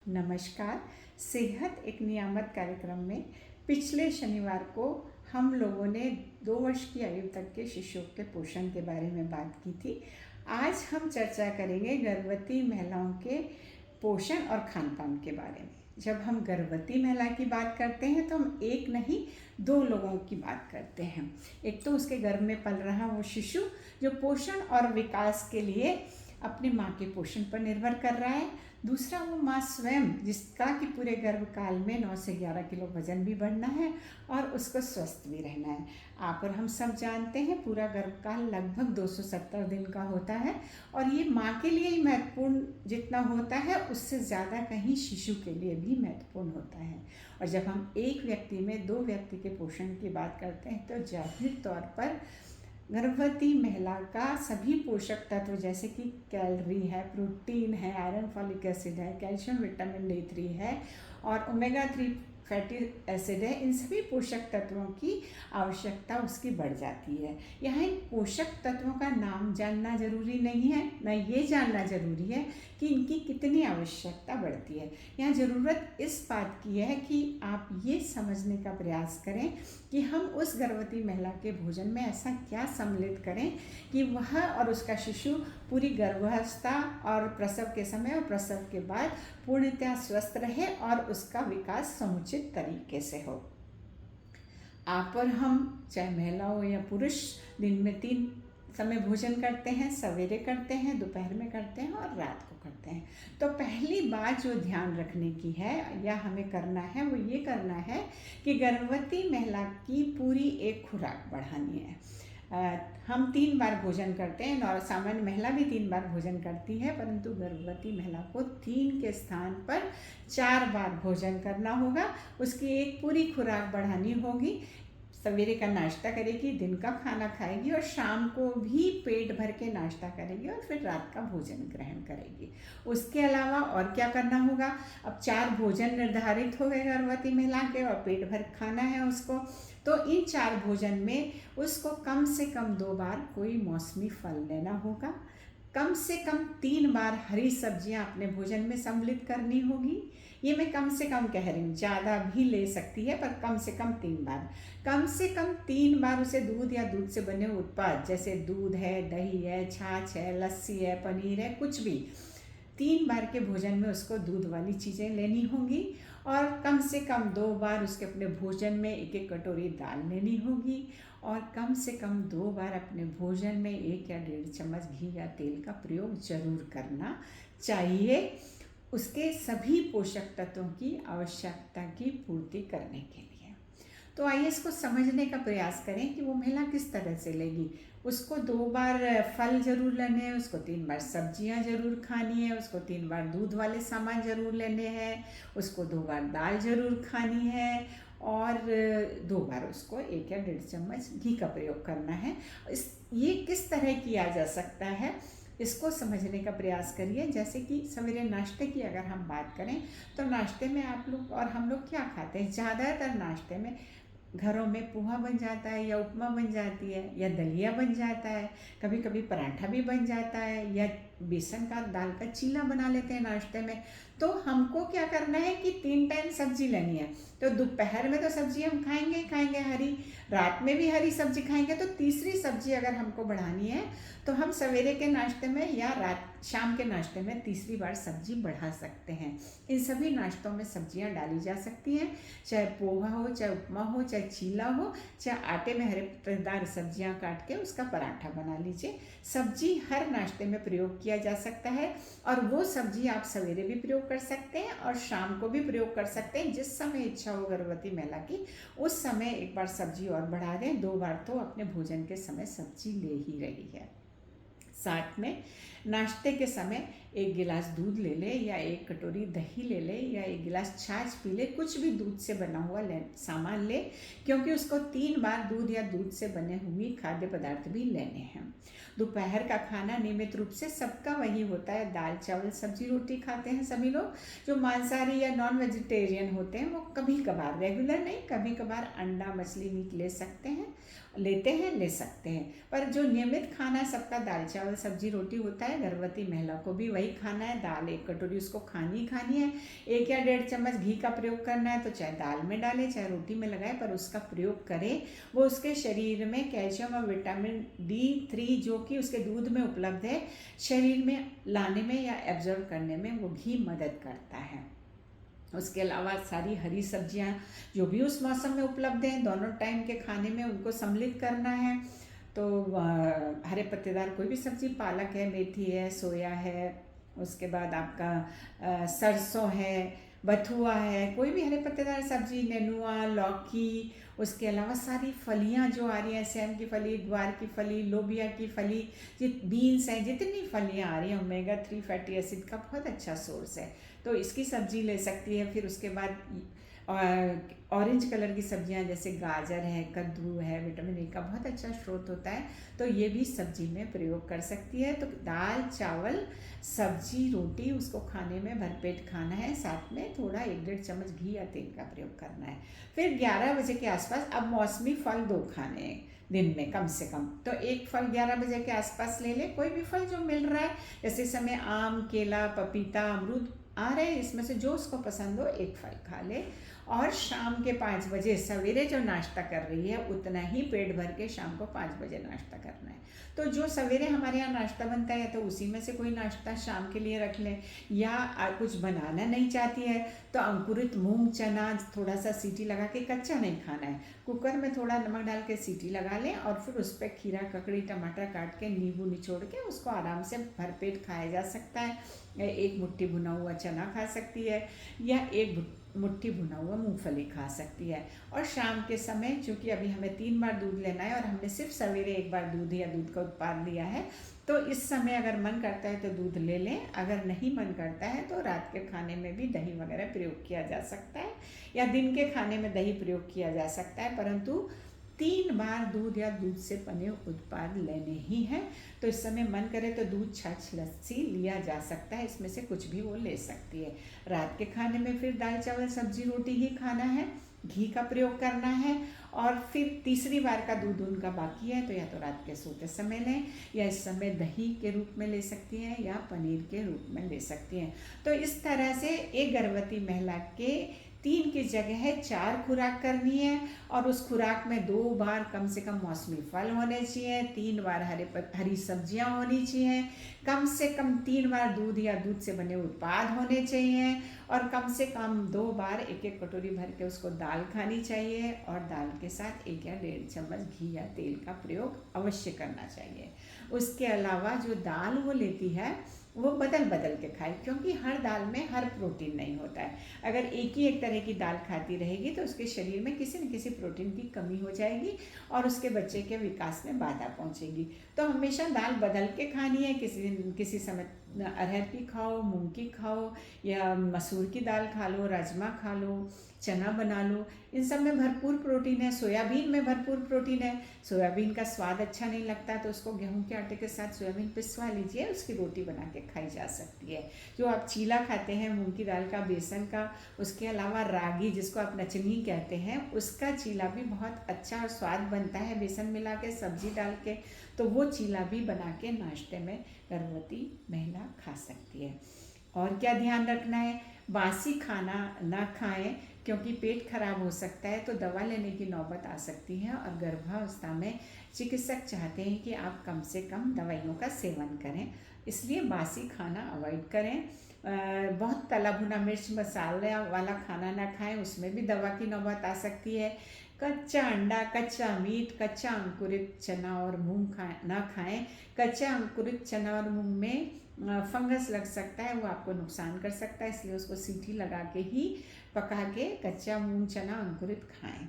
नमस्कार। सेहत एक नियामत कार्यक्रम में पिछले शनिवार को हम लोगों ने 2 वर्ष की आयु तक के शिशुओं के पोषण के बारे में बात की थी। आज हम चर्चा करेंगे गर्भवती महिलाओं के पोषण और खान पान के बारे में। जब हम गर्भवती महिला की बात करते हैं तो हम एक नहीं 2 लोगों की बात करते हैं। एक तो उसके गर्भ में पल रहा वो शिशु जो पोषण और विकास के लिए अपनी माँ के पोषण पर निर्भर कर रहा है। दूसरा वो माँ स्वयं जिसका कि पूरे गर्भकाल में 9 से 11 किलो वजन भी बढ़ना है और उसको स्वस्थ भी रहना है। आप और हम सब जानते हैं पूरा गर्भकाल लगभग 270 दिन का होता है और ये माँ के लिए ही महत्वपूर्ण जितना होता है उससे ज़्यादा कहीं शिशु के लिए भी महत्वपूर्ण होता है। और जब हम एक व्यक्ति में 2 व्यक्ति के पोषण की बात करते हैं तो जाहिर तौर पर गर्भवती महिला का सभी पोषक तत्व जैसे कि कैलोरी है, प्रोटीन है, आयरन, फॉलिक एसिड है, कैल्शियम, विटामिन D3 है और ओमेगा 3 फैटी एसिड है, इन सभी पोषक तत्वों की आवश्यकता उसकी बढ़ जाती है। यहाँ इन पोषक तत्वों का नाम जानना जरूरी नहीं है, न ये जानना जरूरी है कि इनकी कितनी आवश्यकता बढ़ती है। यहाँ ज़रूरत इस बात की है कि आप ये समझने का प्रयास करें कि हम उस गर्भवती महिला के भोजन में ऐसा क्या सम्मिलित करें कि वह और उसका शिशु पूरी गर्भावस्था और प्रसव के समय और प्रसव के बाद पूर्णतः स्वस्थ रहे और उसका विकास समुचित तरीके से हो। आप और हम चाहे महिला हो या पुरुष दिन में 3 समय भोजन करते हैं, सवेरे करते हैं, दोपहर में करते हैं और रात को करते हैं। तो पहली बात जो ध्यान रखने की है या हमें करना है वो ये करना है कि गर्भवती महिला की पूरी एक खुराक बढ़ानी है। हम 3 बार भोजन करते हैं और सामान्य महिला भी 3 बार भोजन करती है, परंतु गर्भवती महिला को 3 के स्थान पर 4 बार भोजन करना होगा। उसकी एक पूरी खुराक बढ़ानी होगी। सवेरे का नाश्ता करेगी, दिन का खाना खाएगी और शाम को भी पेट भर के नाश्ता करेगी और फिर रात का भोजन ग्रहण करेगी। उसके अलावा और क्या करना होगा? अब 4 भोजन निर्धारित हो गए गर्भवती महिला के और पेट भर खाना है उसको, तो इन 4 भोजन में उसको कम से कम 2 बार कोई मौसमी फल लेना होगा। कम से कम 3 बार हरी सब्जियां अपने भोजन में सम्मिलित करनी होगी। ये मैं कम से कम कह रही हूँ, ज़्यादा भी ले सकती है पर कम से कम 3 बार। कम से कम 3 बार उसे दूध या दूध से बने उत्पाद जैसे दूध है, दही है, छाछ है, लस्सी है, पनीर है, कुछ भी 3 बार के भोजन में उसको दूध वाली चीज़ें लेनी होंगी और कम से कम 2 बार उसके अपने भोजन में 1-1 कटोरी दाल लेनी होगी और कम से कम 2 बार अपने भोजन में 1 या 1.5 चम्मच घी या तेल का प्रयोग जरूर करना चाहिए उसके सभी पोषक तत्वों की आवश्यकता की पूर्ति करने के लिए। तो आइए इसको समझने का प्रयास करें कि वो महिला किस तरह से लेगी। उसको 2 बार फल जरूर लेने हैं, उसको 3 बार सब्जियां जरूर खानी है, उसको 3 बार दूध वाले सामान जरूर लेने हैं, उसको 2 बार दाल जरूर खानी है और 2 बार उसको 1 या 1.5 चम्मच घी का प्रयोग करना है। ये किस तरह किया जा सकता है इसको समझने का प्रयास करिए। जैसे कि सवेरे नाश्ते की अगर हम बात करें तो नाश्ते में आप लोग और हम लोग क्या खाते हैं? ज़्यादातर नाश्ते में घरों में पोहा बन जाता है या उपमा बन जाती है या दलिया बन जाता है, कभी कभी पराठा भी बन जाता है या बेसन का दाल का चीला बना लेते हैं नाश्ते में। तो हमको क्या करना है कि 3 टाइम सब्जी लेनी है। तो दोपहर में तो सब्जी हम खाएंगे हरी, रात में भी हरी सब्जी खाएंगे, तो तीसरी सब्जी अगर हमको बढ़ानी है तो हम सवेरे के नाश्ते में या शाम के नाश्ते में तीसरी बार सब्जी बढ़ा सकते हैं। इन सभी नाश्तों में सब्जियां डाली जा सकती हैं, चाहे पोहा हो, चाहे उपमा हो, चाहे चीला हो, चाहे आटे में हरेदार सब्जियां काट के उसका पराठा बना लीजिए। सब्जी हर नाश्ते में प्रयोग किया जा सकता है और वो सब्जी आप सवेरे भी प्रयोग कर सकते हैं और शाम को भी प्रयोग कर सकते हैं। जिस समय इच्छा हो गर्भवती महिला की उस समय 1 बार सब्जी और बढ़ा दें, 2 बार तो अपने भोजन के समय सब्जी ले ही रही है। साथ में नाश्ते के समय 1 गिलास दूध ले ले या 1 कटोरी दही ले ले या 1 गिलास छाछ पी ले, कुछ भी दूध से बना हुआ सामान ले, क्योंकि उसको 3 बार दूध या दूध से बने हुए खाद्य पदार्थ भी लेने हैं। दोपहर का खाना नियमित रूप से सबका वही होता है, दाल चावल सब्जी रोटी खाते हैं सभी लोग। जो मांसाहारी या नॉन वेजिटेरियन होते हैं वो कभी कभार, रेगुलर नहीं, कभी कभार अंडा मछली मीट ले सकते हैं, ले सकते हैं। पर जो नियमित खाना सबका दाल चावल सब्जी रोटी होता है, गर्भवती महिला को भी वही खाना है, दाल 1 कटोरी उसको खानी खानी है। 1 या 1.5 चम्मच घी का प्रयोग करना है, तो चाहे दाल में डालें चाहे रोटी में लगाए, पर उसका प्रयोग करें। वो उसके शरीर में कैल्शियम और विटामिन D3 जो कि उसके दूध में उपलब्ध है, शरीर में लाने में या एब्जॉर्ब करने में वो घी मदद करता है। उसके अलावा सारी हरी सब्जियां जो भी उस मौसम में उपलब्ध हैं, दोनों टाइम के खाने में उनको सम्मिलित करना है। तो हरे पत्तेदार कोई भी सब्जी, पालक है, मेथी है, सोया है, उसके बाद आपका सरसों है, बथुआ है, कोई भी हरे पत्तेदार सब्जी, नेनुआ, लौकी, उसके अलावा सारी फलियां जो आ रही हैं, सेम की फली, ग्वार की फली, लोबिया की फली, बीन्स हैं, जितनी फलियां आ रही हैं, ओमेगा 3 फैटी एसिड का बहुत अच्छा सोर्स है, तो इसकी सब्जी ले सकती है। फिर उसके बाद ऑरेंज कलर की सब्जियां जैसे गाजर है, कद्दू है, विटामिन ए का बहुत अच्छा स्रोत होता है, तो ये भी सब्जी में प्रयोग कर सकती है। तो दाल, चावल, सब्जी, रोटी उसको खाने में भरपेट खाना है, साथ में थोड़ा 1-1.5 चम्मच घी या तेल का प्रयोग करना है। फिर 11 बजे के आसपास अब मौसमी फल 2 खाने हैं दिन में कम से कम, तो एक फल 11 बजे के आसपास ले ले, कोई भी फल जो मिल रहा है, जैसे इस समय आम, केला, पपीता, अमरूद आ रहे हैं, इसमें से जो उसको पसंद हो एक फल खा ले। और शाम के 5 बजे सवेरे जो नाश्ता कर रही है उतना ही पेट भर के शाम को 5 बजे नाश्ता करना है। तो जो सवेरे हमारे यहाँ नाश्ता बनता है तो उसी में से कोई नाश्ता शाम के लिए रख लें, या कुछ बनाना नहीं चाहती है तो अंकुरित मूंग, चना थोड़ा सा सीटी लगा के, कच्चा नहीं खाना है, कुकर में थोड़ा नमक डाल के सीटी लगा लें और फिर उस पर खीरा, ककड़ी, टमाटर काट के, नींबू निचोड़ के उसको आराम से भरपेट खाया जा सकता है। 1 मुट्ठी भुना हुआ चना खा सकती है, या 1 मुट्ठी भुना हुआ मूंगफली खा सकती है। और शाम के समय चूँकि अभी हमें 3 बार दूध लेना है और हमने सिर्फ सवेरे 1 बार दूध या दूध का उत्पाद लिया है, तो इस समय अगर मन करता है तो दूध ले लें, अगर नहीं मन करता है तो रात के खाने में भी दही वगैरह प्रयोग किया जा सकता है, या दिन के खाने में दही प्रयोग किया जा सकता है, परंतु 3 बार दूध या दूध से बने उत्पाद लेने ही हैं। तो इस समय मन करे तो दूध, छाछ, लस्सी लिया जा सकता है, इसमें से कुछ भी वो ले सकती है। रात के खाने में फिर दाल, चावल, सब्जी, रोटी ही खाना है, घी का प्रयोग करना है। और फिर तीसरी बार का दूध उनका बाकी है तो या तो रात के सोते समय लें, या इस समय दही के रूप में ले सकती हैं, या पनीर के रूप में ले सकती हैं। तो इस तरह से एक गर्भवती महिला के 3 की जगह 4 खुराक करनी है, और उस खुराक में 2 बार कम से कम मौसमी फल होने चाहिए, 3 बार हरी सब्जियां होनी चाहिए, कम से कम 3 बार दूध या दूध से बने उत्पाद होने चाहिए, और कम से कम 2 बार 1-1 कटोरी भर के उसको दाल खानी चाहिए, और दाल के साथ 1 या 1.5 चम्मच घी या तेल का प्रयोग अवश्य करना चाहिए। उसके अलावा जो दाल वो लेती है वो बदल बदल के खाए, क्योंकि हर दाल में हर प्रोटीन नहीं होता है। अगर एक तरह की दाल खाती रहेगी तो उसके शरीर में किसी न किसी प्रोटीन की कमी हो जाएगी और उसके बच्चे के विकास में बाधा पहुंचेगी। तो हमेशा दाल बदल के खानी है, किसी समय अरहर की खाओ, मूंग की खाओ, या मसूर की दाल खा लो, राजमा खा लो, चना बना लो, इन सब में भरपूर प्रोटीन है। सोयाबीन में भरपूर प्रोटीन है। सोयाबीन का स्वाद अच्छा नहीं लगता तो उसको गेहूं के आटे के साथ सोयाबीन पिसवा लीजिए, उसकी रोटी बना के खाई जा सकती है। जो आप चीला खाते हैं मूंग की दाल का, बेसन का, उसके अलावा रागी जिसको आप नचनी कहते हैं, उसका चीला भी बहुत अच्छा और स्वाद बनता है बेसन मिला के, सब्जी डाल के, तो वो चीला भी बना के नाश्ते में गर्भवती महिला खा सकती है। और क्या ध्यान रखना है, बासी खाना ना खाएं, क्योंकि पेट खराब हो सकता है तो दवा लेने की नौबत आ सकती है, और गर्भावस्था में चिकित्सक चाहते हैं कि आप कम से कम दवाइयों का सेवन करें, इसलिए बासी खाना अवॉइड करें। बहुत तला भुना मिर्च मसाले वाला खाना ना खाएं, उसमें भी दवा की नौबत आ सकती है। कच्चा अंडा, कच्चा मीट, कच्चा अंकुरित चना और मूंग ना खाएं। कच्चा अंकुरित चना और मूंग में फंगस लग सकता है, वो आपको नुकसान कर सकता है, इसलिए उसको सीटी लगा के ही पका के कच्चा मूंग, चना अंकुरित खाएं।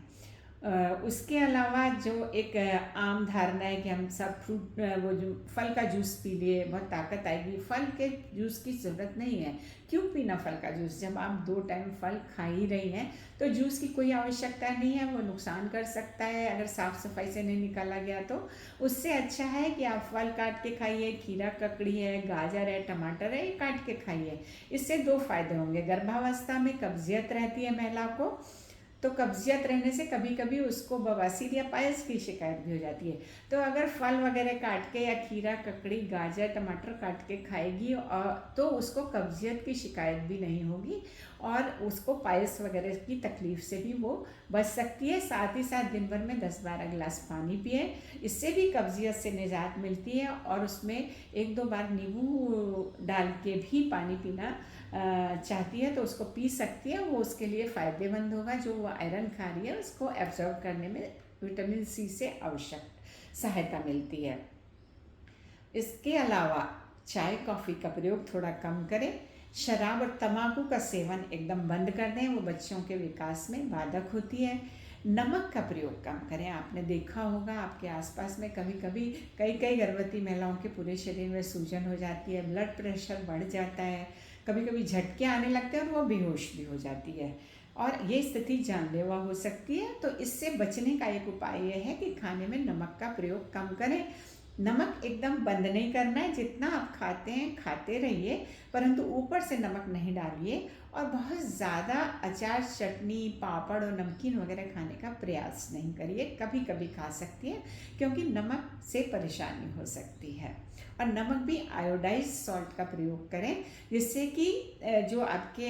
उसके अलावा जो एक आम धारणा है कि हम सब फ्रूट, वो जो फल का जूस पी लिए बहुत ताकत आएगी, फल के जूस की ज़रूरत नहीं है। क्यों पीना फल का जूस, जब आप 2 टाइम फल खा ही रही हैं तो जूस की कोई आवश्यकता नहीं है, वो नुकसान कर सकता है अगर साफ़ सफाई से नहीं निकाला गया तो। उससे अच्छा है कि आप फल काट के खाइए, खीरा, ककड़ी है, गाजर है, टमाटर है, ये काट के खाइए। इससे 2 फायदे होंगे, गर्भावस्था में कब्जियत रहती है महिला को, तो कब्जियत रहने से कभी कभी उसको बवासीर या पायल्स की शिकायत भी हो जाती है। तो अगर फल वगैरह काट के या खीरा, ककड़ी, गाजर, टमाटर काट के खाएगी तो उसको कब्जियत की शिकायत भी नहीं होगी और उसको पायल्स वगैरह की तकलीफ से भी वो बच सकती है। साथ ही साथ दिन भर में 10-12 गिलास पानी पिए, इससे भी कब्जियत से निजात मिलती है। और उसमें 1-2 बार नींबू डाल के भी पानी पीना चाहती है तो उसको पी सकती है, वो उसके लिए फ़ायदेमंद होगा। जो वो आयरन खा रही है उसको एब्जॉर्ब करने में विटामिन सी से आवश्यक सहायता मिलती है। इसके अलावा चाय कॉफ़ी का प्रयोग थोड़ा कम करें। शराब और तंबाकू का सेवन एकदम बंद कर दें, वो बच्चों के विकास में बाधक होती है। नमक का प्रयोग कम करें। आपने देखा होगा आपके आसपास में कभी कभी कई गर्भवती महिलाओं के पूरे शरीर में सूजन हो जाती है, ब्लड प्रेशर बढ़ जाता है, कभी कभी झटके आने लगते हैं और वो बेहोश भी हो जाती है और ये स्थिति जानलेवा हो सकती है। तो इससे बचने का एक उपाय यह है कि खाने में नमक का प्रयोग कम करें। नमक एकदम बंद नहीं करना है, जितना आप खाते हैं खाते रहिए, परंतु ऊपर से नमक नहीं डालिए और बहुत ज़्यादा अचार, चटनी, पापड़ और नमकीन वगैरह खाने का प्रयास नहीं करिए। कभी कभी खा सकती हैं क्योंकि नमक से परेशानी हो सकती है। और नमक भी आयोडाइज सॉल्ट का प्रयोग करें जिससे कि जो आपके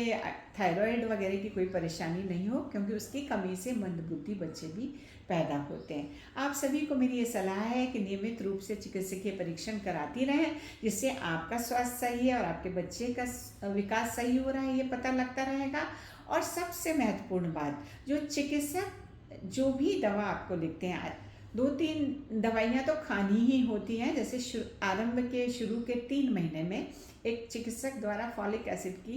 थायराइड वगैरह की कोई परेशानी नहीं हो, क्योंकि उसकी कमी से मंदबुद्धि बच्चे भी पैदा होते हैं। आप सभी को मेरी ये सलाह है कि नियमित रूप से चिकित्सकीय परीक्षण कराती रहें, जिससे आपका स्वास्थ्य सही है और आपके बच्चे का विकास सही हो रहा है ये पता लगता रहेगा। और सबसे महत्वपूर्ण बात, जो चिकित्सक जो भी दवा आपको लिखते हैं, 2-3 दवाइयाँ तो खानी ही होती हैं। जैसे आरंभ के शुरू के 3 महीने में एक चिकित्सक द्वारा फॉलिक एसिड की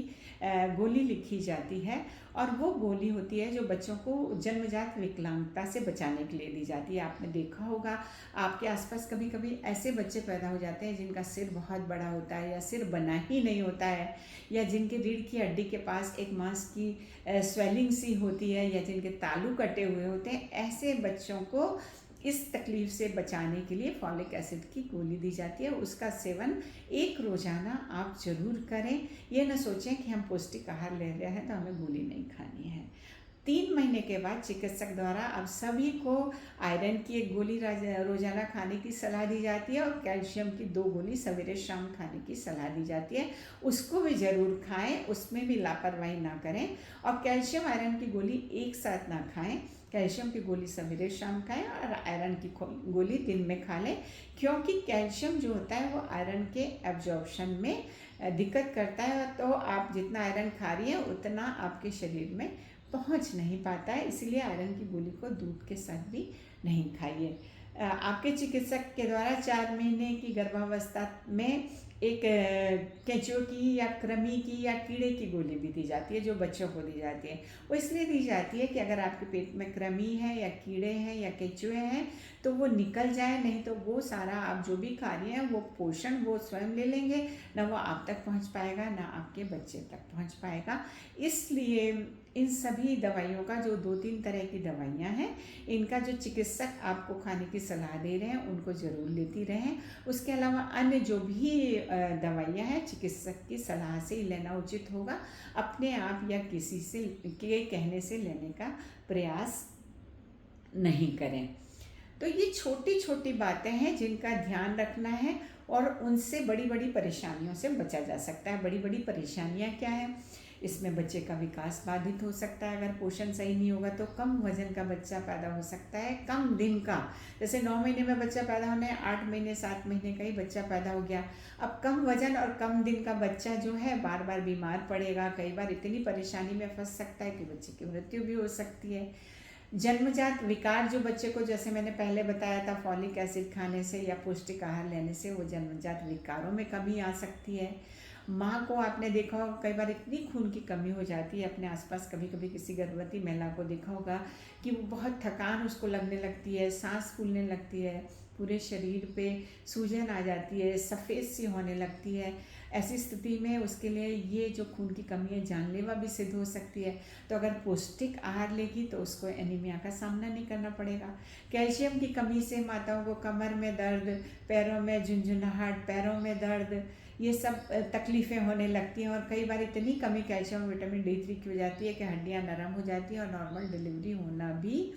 गोली लिखी जाती है और वो गोली होती है जो बच्चों को जन्मजात विकलांगता से बचाने के लिए दी जाती है। आपने देखा होगा आपके आसपास कभी कभी ऐसे बच्चे पैदा हो जाते हैं जिनका सिर बहुत बड़ा होता है या सिर बना ही नहीं होता है, या जिनके रीढ़ की हड्डी के पास एक मांस की स्वेलिंग सी होती है, या जिनके तालू कटे हुए होते हैं। ऐसे बच्चों को इस तकलीफ से बचाने के लिए फॉलिक एसिड की गोली दी जाती है। उसका सेवन एक रोज़ाना आप जरूर करें। ये न सोचें कि हम पौष्टिक आहार ले रहे हैं तो हमें गोली नहीं खानी है। 3 महीने के बाद चिकित्सक द्वारा अब सभी को आयरन की एक गोली रोजाना खाने की सलाह दी जाती है और कैल्शियम की 2 गोली सवेरे शाम खाने की सलाह दी जाती है। उसको भी ज़रूर खाएं, उसमें भी लापरवाही ना करें। और कैल्शियम आयरन की गोली एक साथ ना खाएं। कैल्शियम की गोली सवेरे शाम खाएं और आयरन की गोली दिन में खा लें, क्योंकि कैल्शियम जो होता है वो आयरन के एब्जॉर्प्शन में दिक्कत करता है। तो आप जितना आयरन खा रही हैं उतना आपके शरीर में पहुंच नहीं पाता है, इसलिए आयरन की गोली को दूध के साथ भी नहीं खाइए। आपके चिकित्सक के द्वारा 4 महीने की गर्भावस्था में एक केंचुए की या कृमि की या कीड़े की गोली भी दी जाती है जो बच्चों को दी जाती है। वो इसलिए दी जाती है कि अगर आपके पेट में कृमि है या कीड़े हैं या केंचुए हैं तो वो निकल जाए, नहीं तो वो सारा आप जो भी खा रही हैं वो पोषण वो स्वयं ले लेंगे, ना वो आप तक पहुंच पाएगा ना आपके बच्चे तक पहुंच पाएगा। इसलिए इन सभी दवाइयों का जो 2-3 तरह की दवाइयाँ हैं, इनका जो चिकित्सक आपको खाने की सलाह दे रहे हैं उनको ज़रूर लेती रहें। उसके अलावा अन्य जो भी दवाइयाँ हैं चिकित्सक की सलाह से ही लेना उचित होगा। अपने आप या किसी से के कहने से लेने का प्रयास नहीं करें। तो ये छोटी छोटी बातें हैं जिनका ध्यान रखना है और उनसे बड़ी बड़ी परेशानियों से बचा जा सकता है। बड़ी बड़ी परेशानियाँ क्या हैं? इसमें बच्चे का विकास बाधित हो सकता है। अगर पोषण सही नहीं होगा तो कम वजन का बच्चा पैदा हो सकता है, कम दिन का। जैसे 9 महीने में बच्चा पैदा होना है, 8 महीने 7 महीने का ही बच्चा पैदा हो गया। अब कम वजन और कम दिन का बच्चा जो है बार बार बीमार पड़ेगा, कई बार इतनी परेशानी में फंस सकता है कि बच्चे की मृत्यु भी हो सकती है। जन्मजात विकार जो बच्चे को, जैसे मैंने पहले बताया था, फॉलिक एसिड खाने से या पौष्टिक आहार लेने से वो जन्मजात विकारों में कमी आ सकती है। माँ को आपने देखा होगा कई बार इतनी खून की कमी हो जाती है, अपने आसपास कभी कभी किसी गर्भवती महिला को देखा होगा कि वो बहुत थकान उसको लगने लगती है, सांस फूलने लगती है, पूरे शरीर पे सूजन आ जाती है, सफ़ेद सी होने लगती है। ऐसी स्थिति में उसके लिए ये जो खून की कमी है जानलेवा भी सिद्ध हो सकती है। तो अगर पौष्टिक आहार लेगी तो उसको एनीमिया का सामना नहीं करना पड़ेगा। कैल्शियम की कमी से माताओं को कमर में दर्द, पैरों में झुंझुनाहट, पैरों में दर्द, ये सब तकलीफ़ें होने लगती हैं, और कई बार इतनी कमी कैल्शियम विटामिन D3 की हो जाती है कि हड्डियाँ नरम हो जाती हैं और नॉर्मल डिलीवरी होना भी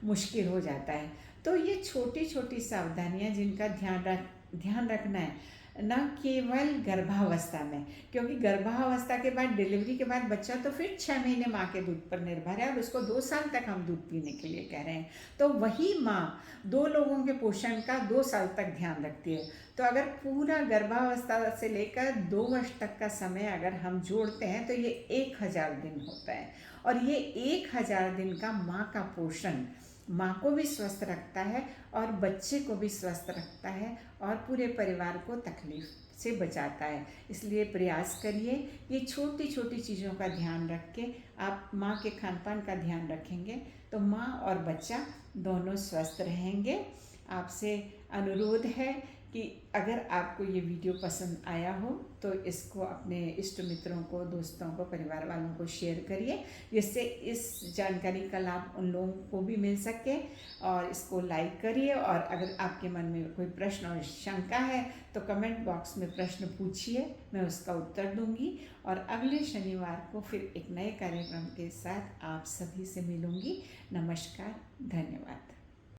मुश्किल हो जाता है। तो ये छोटी छोटी सावधानियाँ जिनका ध्यान रखना है, न केवल गर्भावस्था में, क्योंकि गर्भावस्था के बाद, डिलीवरी के बाद बच्चा तो फिर 6 महीने माँ के दूध पर निर्भर है और उसको 2 साल तक हम दूध पीने के लिए कह रहे हैं। तो वही माँ 2 लोगों के पोषण का 2 साल तक ध्यान रखती है। तो अगर पूरा गर्भावस्था से लेकर 2 वर्ष तक का समय अगर हम जोड़ते हैं तो ये 1000 दिन होता है, और ये 1000 दिन का माँ का पोषण माँ को भी स्वस्थ रखता है और बच्चे को भी स्वस्थ रखता है और पूरे परिवार को तकलीफ से बचाता है। इसलिए प्रयास करिए, ये छोटी छोटी चीज़ों का ध्यान रख के आप माँ के खान पान का ध्यान रखेंगे तो माँ और बच्चा दोनों स्वस्थ रहेंगे। आपसे अनुरोध है कि अगर आपको ये वीडियो पसंद आया हो तो इसको अपने इष्ट मित्रों को, दोस्तों को, परिवार वालों को शेयर करिए, जिससे इस जानकारी का लाभ उन लोगों को भी मिल सके। और इसको लाइक करिए, और अगर आपके मन में कोई प्रश्न और शंका है तो कमेंट बॉक्स में प्रश्न पूछिए, मैं उसका उत्तर दूंगी। और अगले शनिवार को फिर एक नए कार्यक्रम के साथ आप सभी से मिलूंगी। नमस्कार, धन्यवाद।